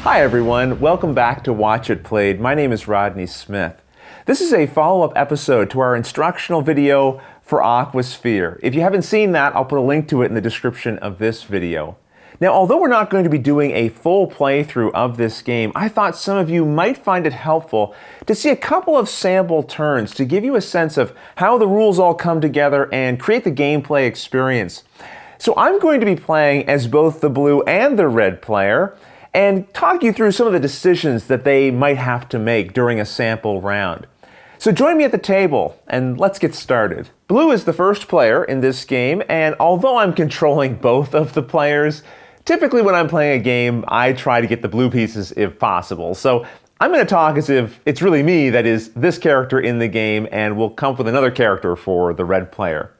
Hi everyone, welcome back to Watch It Played. My name is Rodney Smith. This is a follow-up episode to our instructional video for AquaSphere. If you haven't seen that, I'll put a link to it in the description of this video. Now, although we're not going to be doing a full playthrough of this game, I thought some of you might find it helpful to see a couple of sample turns to give you a sense of how the rules all come together and create the gameplay experience. So I'm going to be playing as both the blue and the red player, and talk you through some of the decisions that they might have to make during a sample round. So join me at the table, and let's get started. Blue is the first player in this game, and although I'm controlling both of the players, typically when I'm playing a game, I try to get the blue pieces if possible. So I'm going to talk as if it's really me that is this character in the game, and we'll come up with another character for the red player.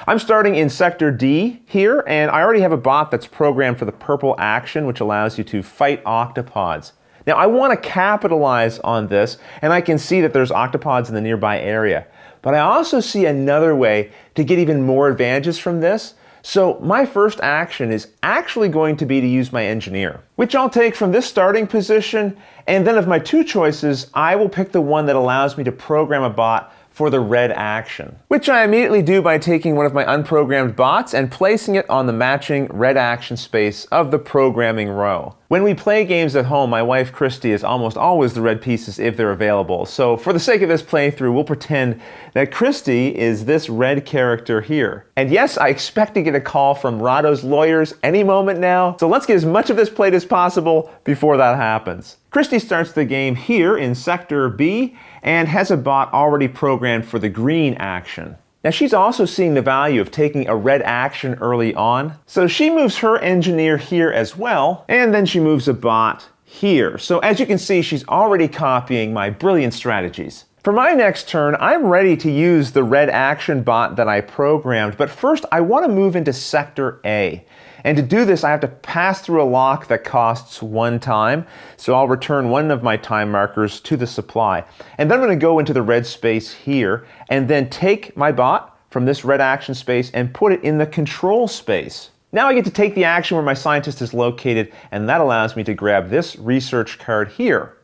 I'm starting in Sector D here, and I already have a bot that's programmed for the purple action, which allows you to fight octopods. Now, I want to capitalize on this, and I can see that there's octopods in the nearby area. But I also see another way to get even more advantages from this. So my first action is actually going to be to use my engineer, which I'll take from this starting position, and then of my two choices, I will pick the one that allows me to program a bot for the red action, which I immediately do by taking one of my unprogrammed bots and placing it on the matching red action space of the programming row. When we play games at home, my wife Christy is almost always the red pieces if they're available. So for the sake of this playthrough, we'll pretend that Christy is this red character here. And yes, I expect to get a call from Rahdo's lawyers any moment now, so let's get as much of this played as possible before that happens. Christy starts the game here in Sector B and has a bot already programmed for the green action. Now she's also seeing the value of taking a red action early on, so she moves her engineer here as well, and then she moves a bot here. So as you can see, she's already copying my brilliant strategies. For my next turn, I'm ready to use the red action bot that I programmed, but first I want to move into Sector A. And to do this, I have to pass through a lock that costs 1 time. So I'll return one of my time markers to the supply. And then I'm going to go into the red space here and then take my bot from this red action space and put it in the control space. Now I get to take the action where my scientist is located, and that allows me to grab this research card here.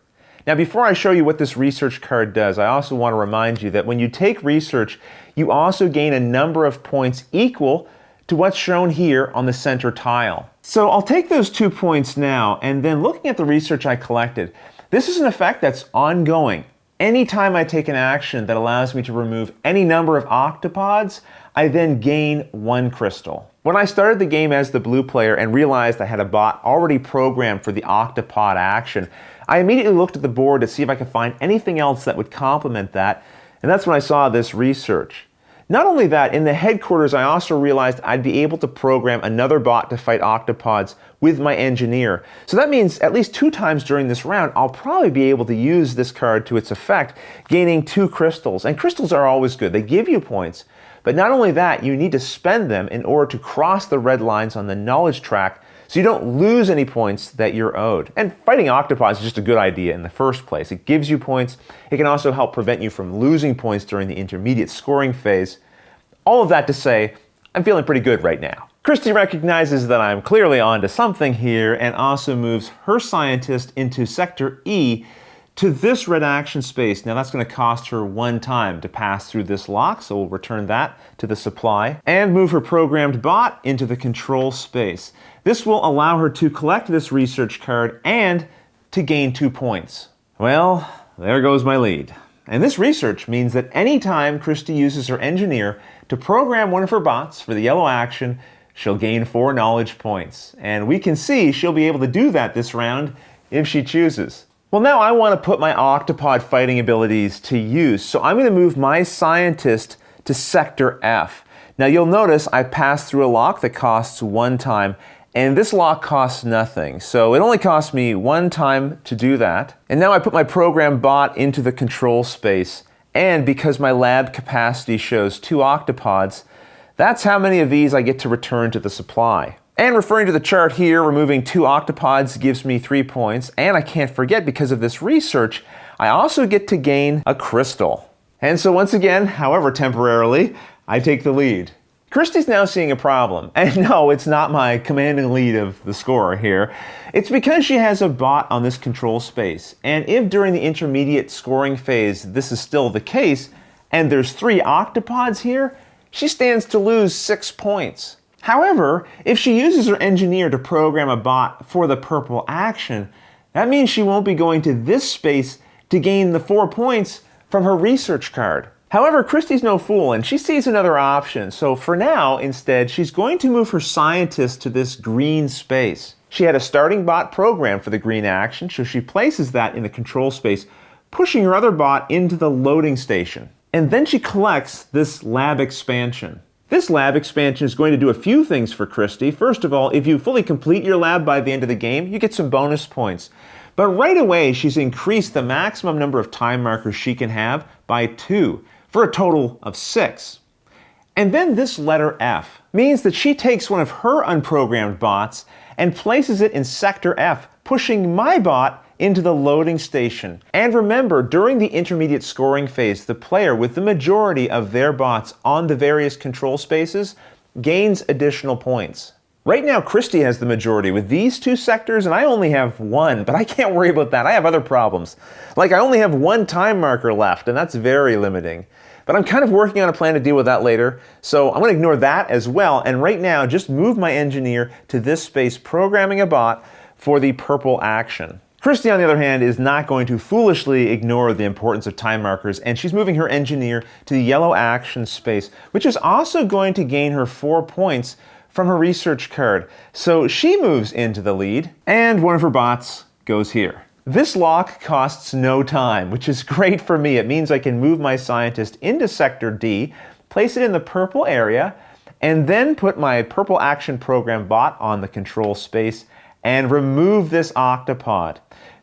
Now before I show you what this research card does, I also want to remind you that when you take research, you also gain a number of points equal to what's shown here on the center tile. So I'll take those 2 points now, and then looking at the research I collected, this is an effect that's ongoing. Anytime I take an action that allows me to remove any number of octopods, I then gain 1 crystal. When I started the game as the blue player and realized I had a bot already programmed for the octopod action, I immediately looked at the board to see if I could find anything else that would complement that, and that's when I saw this research. Not only that, in the headquarters I also realized I'd be able to program another bot to fight octopods with my engineer. So that means at least 2 times during this round, I'll probably be able to use this card to its effect, gaining 2 crystals. And crystals are always good. They give you points. But not only that, you need to spend them in order to cross the red lines on the knowledge track so you don't lose any points that you're owed. And fighting octopods is just a good idea in the first place. It gives you points. It can also help prevent you from losing points during the intermediate scoring phase. All of that to say, I'm feeling pretty good right now. Christy recognizes that I'm clearly onto something here and also moves her scientist into Sector E to this red action space. Now that's going to cost her 1 time to pass through this lock, so we'll return that to the supply and move her programmed bot into the control space. This will allow her to collect this research card and to gain 2 points. Well, there goes my lead. And this research means that anytime Christy uses her engineer to program one of her bots for the yellow action, she'll gain 4 knowledge points. And we can see she'll be able to do that this round if she chooses. Well, now I want to put my octopod fighting abilities to use, so I'm going to move my scientist to Sector F. Now you'll notice I passed through a lock that costs 1 time, and this lock costs nothing. So it only cost me 1 time to do that. And now I put my program bot into the control space, and because my lab capacity shows 2 octopods, that's how many of these I get to return to the supply. And referring to the chart here, removing 2 octopods gives me 3 points, and I can't forget, because of this research, I also get to gain a crystal. And so once again, however temporarily, I take the lead. Christy's now seeing a problem. And no, it's not my commanding lead of the score here. It's because she has a bot on this control space. And if during the intermediate scoring phase this is still the case, and there's 3 octopods here, she stands to lose 6 points. However, if she uses her engineer to program a bot for the purple action, that means she won't be going to this space to gain the 4 points from her research card. However, Christy's no fool, and she sees another option. So for now, instead, she's going to move her scientist to this green space. She had a starting bot programmed for the green action, so she places that in the control space, pushing her other bot into the loading station. And then she collects this lab expansion. This lab expansion is going to do a few things for Christy. First of all, if you fully complete your lab by the end of the game, you get some bonus points. But right away, she's increased the maximum number of time markers she can have by 2, for a total of 6. And then this letter F means that she takes one of her unprogrammed bots and places it in sector F, pushing my bot into the loading station. And remember, during the intermediate scoring phase, the player with the majority of their bots on the various control spaces gains additional points. Right now, Christy has the majority with these 2 sectors, and I only have 1, but I can't worry about that. I have other problems. Like, I only have 1 time marker left, and that's very limiting. But I'm kind of working on a plan to deal with that later, so I'm going to ignore that as well, and right now, just move my engineer to this space, programming a bot for the purple action. Christy, on the other hand, is not going to foolishly ignore the importance of time markers, and she's moving her engineer to the yellow action space, which is also going to gain her 4 points from her research card. So she moves into the lead, and one of her bots goes here. This lock costs no time, which is great for me. It means I can move my scientist into sector D, place it in the purple area, and then put my purple action program bot on the control space and remove this octopod.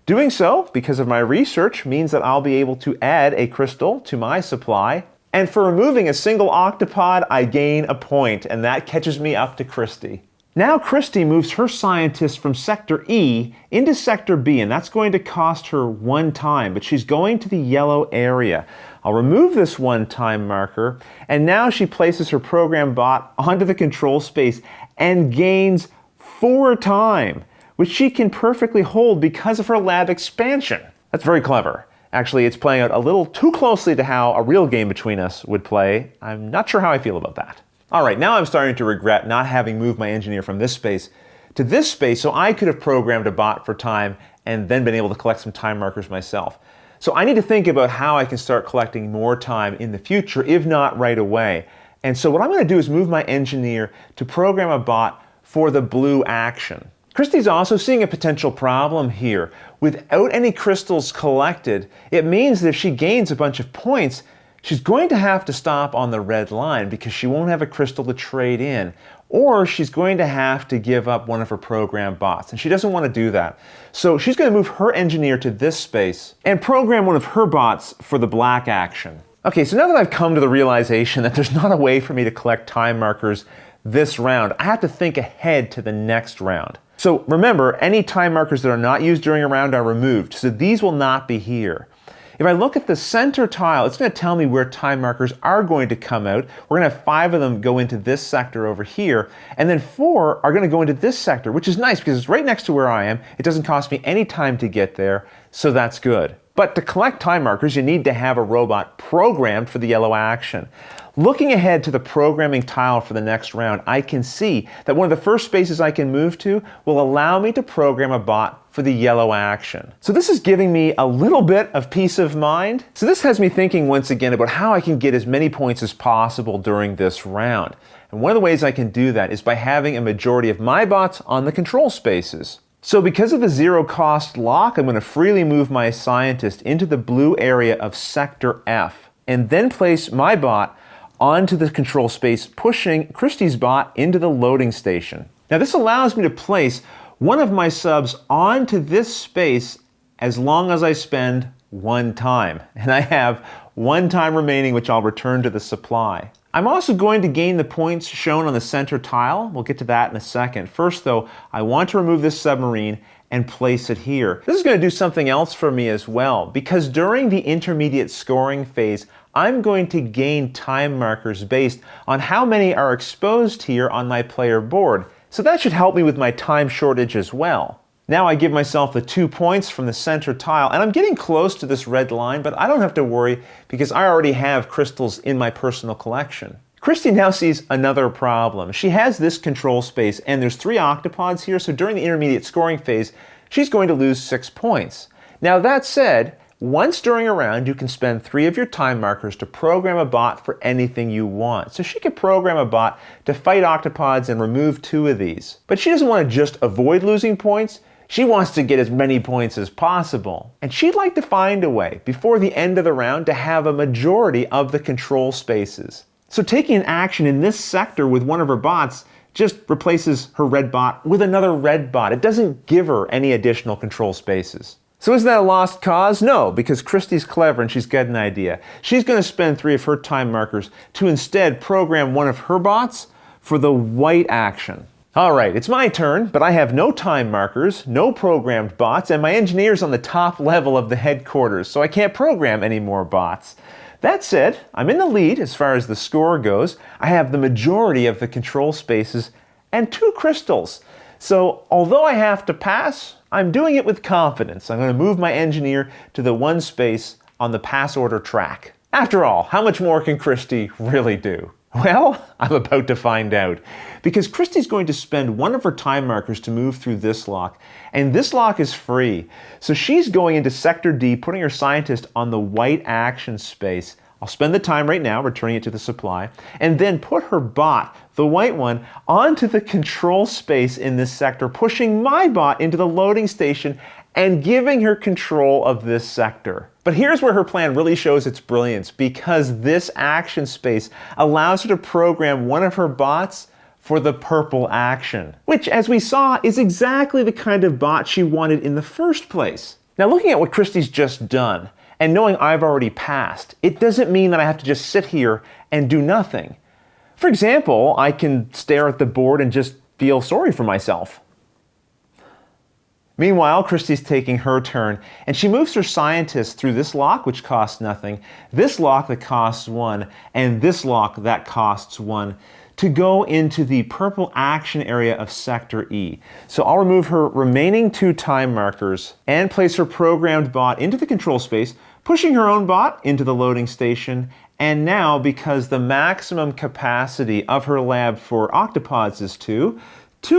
Doing so, because of my research, means that I'll be able to add a crystal to my supply. And for removing a single octopod, I gain a point, and that catches me up to Christy. Now Christy moves her scientist from sector E into sector B, and that's going to cost her 1 time, but she's going to the yellow area. I'll remove this 1 time marker, and now she places her program bot onto the control space and gains 4 time, which she can perfectly hold because of her lab expansion. That's very clever. Actually, it's playing out a little too closely to how a real game between us would play. I'm not sure how I feel about that. All right, now I'm starting to regret not having moved my engineer from this space to this space so I could have programmed a bot for time and then been able to collect some time markers myself. So I need to think about how I can start collecting more time in the future, if not right away. And so what I'm going to do is move my engineer to program a bot for the blue action. Christy's also seeing a potential problem here. Without any crystals collected, it means that if she gains a bunch of points, she's going to have to stop on the red line because she won't have a crystal to trade in, or she's going to have to give up one of her programmed bots, and she doesn't want to do that. So she's going to move her engineer to this space and program one of her bots for the black action. Okay, so now that I've come to the realization that there's not a way for me to collect time markers this round, I have to think ahead to the next round. So remember, any time markers that are not used during a round are removed, so these will not be here. If I look at the center tile, it's going to tell me where time markers are going to come out. We're going to have 5 of them go into this sector over here, and then 4 are going to go into this sector, which is nice because it's right next to where I am. It doesn't cost me any time to get there, so that's good. But to collect time markers, you need to have a robot programmed for the yellow action. Looking ahead to the programming tile for the next round, I can see that one of the first spaces I can move to will allow me to program a bot for the yellow action. So this is giving me a little bit of peace of mind. So this has me thinking once again about how I can get as many points as possible during this round. And one of the ways I can do that is by having a majority of my bots on the control spaces. So because of the zero cost lock, I'm going to freely move my scientist into the blue area of sector F and then place my bot onto the control space, pushing Christy's bot into the loading station. Now this allows me to place one of my subs onto this space as long as I spend 1 time. And I have 1 time remaining, which I'll return to the supply. I'm also going to gain the points shown on the center tile. We'll get to that in a second. First though, I want to remove this submarine and place it here. This is going to do something else for me as well, because during the intermediate scoring phase, I'm going to gain time markers based on how many are exposed here on my player board. So that should help me with my time shortage as well. Now I give myself the 2 points from the center tile, and I'm getting close to this red line, but I don't have to worry because I already have crystals in my personal collection. Christy now sees another problem. She has this control space, and there's 3 octopods here, so during the intermediate scoring phase, she's going to lose 6 points. Now that said, once during a round, you can spend 3 of your time markers to program a bot for anything you want. So she could program a bot to fight octopods and remove 2 of these. But she doesn't want to just avoid losing points. She wants to get as many points as possible. And she'd like to find a way, before the end of the round, to have a majority of the control spaces. So taking an action in this sector with one of her bots just replaces her red bot with another red bot. It doesn't give her any additional control spaces. So is that a lost cause? No, because Christy's clever and she's got an idea. She's going to spend 3 of her time markers to instead program one of her bots for the white action. All right, it's my turn, but I have no time markers, no programmed bots, and my engineer's on the top level of the headquarters, so I can't program any more bots. That said, I'm in the lead as far as the score goes. I have the majority of the control spaces and 2 crystals. So although I have to pass, I'm doing it with confidence. I'm going to move my engineer to the 1 space on the pass order track. After all, how much more can Christy really do? Well, I'm about to find out. Because Christy's going to spend 1 of her time markers to move through this lock, and this lock is free. So she's going into Sector D, putting her scientist on the white action space. I'll spend the time right now, returning it to the supply, and then put her bot, the white one, onto the control space in this sector, pushing my bot into the loading station and giving her control of this sector. But here's where her plan really shows its brilliance, because this action space allows her to program one of her bots for the purple action, which, as we saw, is exactly the kind of bot she wanted in the first place. Now, looking at what Christy's just done, and knowing I've already passed, it doesn't mean that I have to just sit here and do nothing. For example, I can stare at the board and just feel sorry for myself. Meanwhile, Christy's taking her turn, and she moves her scientist through this lock, which costs nothing, this lock that costs 1, and this lock that costs 1, to go into the purple action area of Sector E. So I'll remove her remaining 2 time markers and place her programmed bot into the control space, pushing her own bot into the loading station. And now, because the maximum capacity of her lab for octopods is 2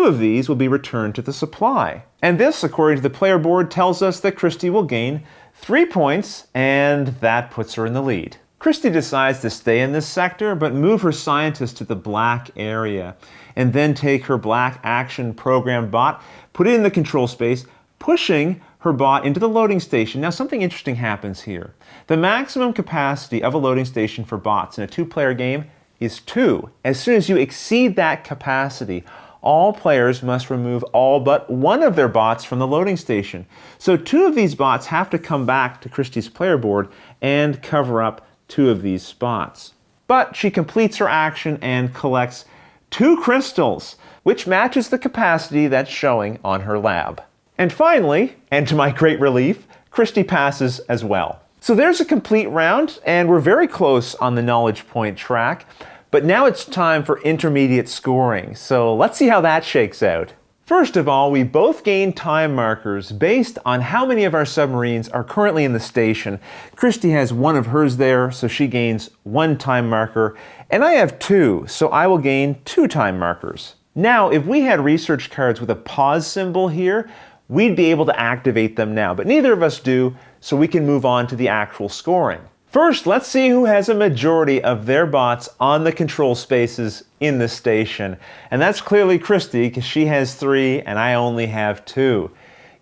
of these will be returned to the supply. And this, according to the player board, tells us that Christy will gain 3 points, and that puts her in the lead. Christy decides to stay in this sector, but move her scientist to the black area, and then take her black action program bot, put it in the control space, pushing her bot into the loading station. Now, something interesting happens here. The maximum capacity of a loading station for bots in a 2-player game is 2. As soon as you exceed that capacity, all players must remove all but 1 of their bots from the loading station. So 2 of these bots have to come back to Christy's player board and cover up 2 of these spots. But she completes her action and collects 2 crystals, which matches the capacity that's showing on her lab. And finally, and to my great relief, Christy passes as well. So there's a complete round, and we're very close on the knowledge point track. But now it's time for intermediate scoring, so let's see how that shakes out. First of all, we both gain time markers based on how many of our submarines are currently in the station. Christy has 1 of hers there, so she gains 1 time marker, and I have 2, so I will gain 2 time markers. Now, if we had research cards with a pause symbol here, we'd be able to activate them now, but neither of us do, so we can move on to the actual scoring. First, let's see who has a majority of their bots on the control spaces in the station. And that's clearly Christy, because she has 3 and I only have 2.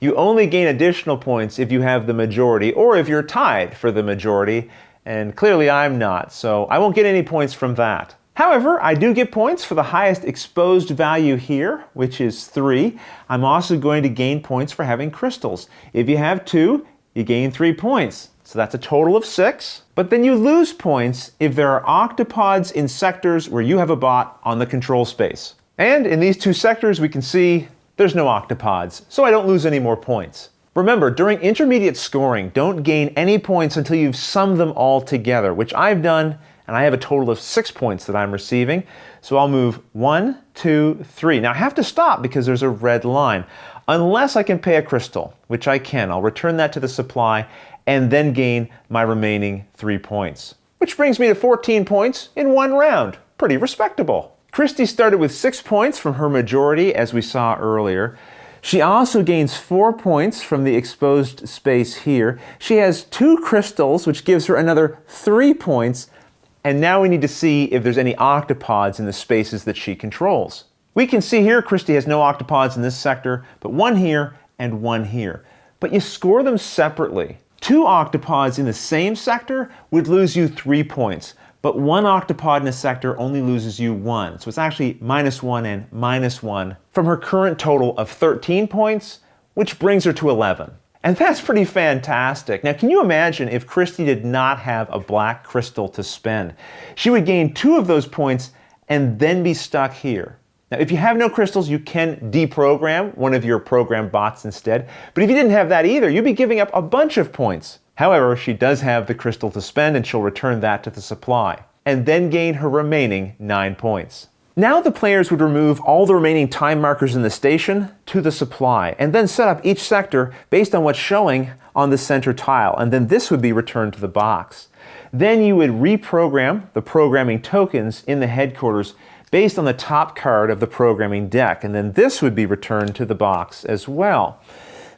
You only gain additional points if you have the majority, or if you're tied for the majority, and clearly I'm not, so I won't get any points from that. However, I do get points for the highest exposed value here, which is 3. I'm also going to gain points for having crystals. If you have 2, you gain 3 points. So that's a total of 6. But then you lose points if there are octopods in sectors where you have a bot on the control space. And in these 2 sectors, we can see there's no octopods, so I don't lose any more points. Remember, during intermediate scoring, don't gain any points until you've summed them all together, which I've done, and I have a total of 6 points that I'm receiving. So I'll move 1, 2, 3. Now I have to stop because there's a red line, unless I can pay a crystal, which I can. I'll return that to the supply and then gain my remaining 3 points, which brings me to 14 points in one round. Pretty respectable. Christy started with 6 points from her majority, as we saw earlier. She also gains 4 points from the exposed space here. She has 2 crystals, which gives her another 3 points. And now we need to see if there's any octopods in the spaces that she controls. We can see here Christy has no octopods in this sector, but 1 here and 1 here. But you score them separately. 2 octopods in the same sector would lose you 3 points, but 1 octopod in a sector only loses you 1. So it's actually -1 and -1 from her current total of 13 points, which brings her to 11. And that's pretty fantastic. Now, can you imagine if Christy did not have a black crystal to spend? She would gain 2 of those points and then be stuck here. Now, if you have no crystals, you can deprogram one of your program bots instead. But if you didn't have that either, you'd be giving up a bunch of points. However, she does have the crystal to spend, and she'll return that to the supply, and then gain her remaining 9 points. Now the players would remove all the remaining time markers in the station to the supply, and then set up each sector based on what's showing on the center tile, and then this would be returned to the box. Then you would reprogram the programming tokens in the headquarters based on the top card of the programming deck, and then this would be returned to the box as well.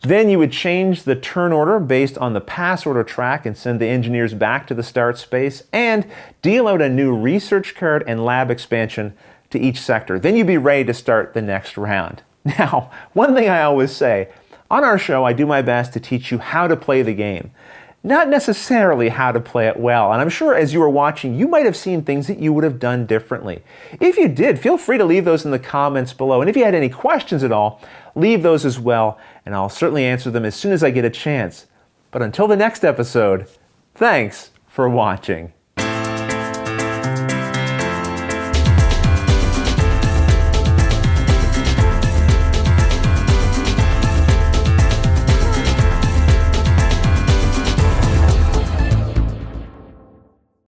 Then you would change the turn order based on the pass order track and send the engineers back to the start space, and deal out a new research card and lab expansion to each sector. Then you'd be ready to start the next round. Now, one thing I always say, on our show I do my best to teach you how to play the game, not necessarily how to play it well. And I'm sure as you were watching, you might have seen things that you would have done differently. If you did, feel free to leave those in the comments below. And if you had any questions at all, leave those as well, and I'll certainly answer them as soon as I get a chance. But until the next episode, thanks for watching.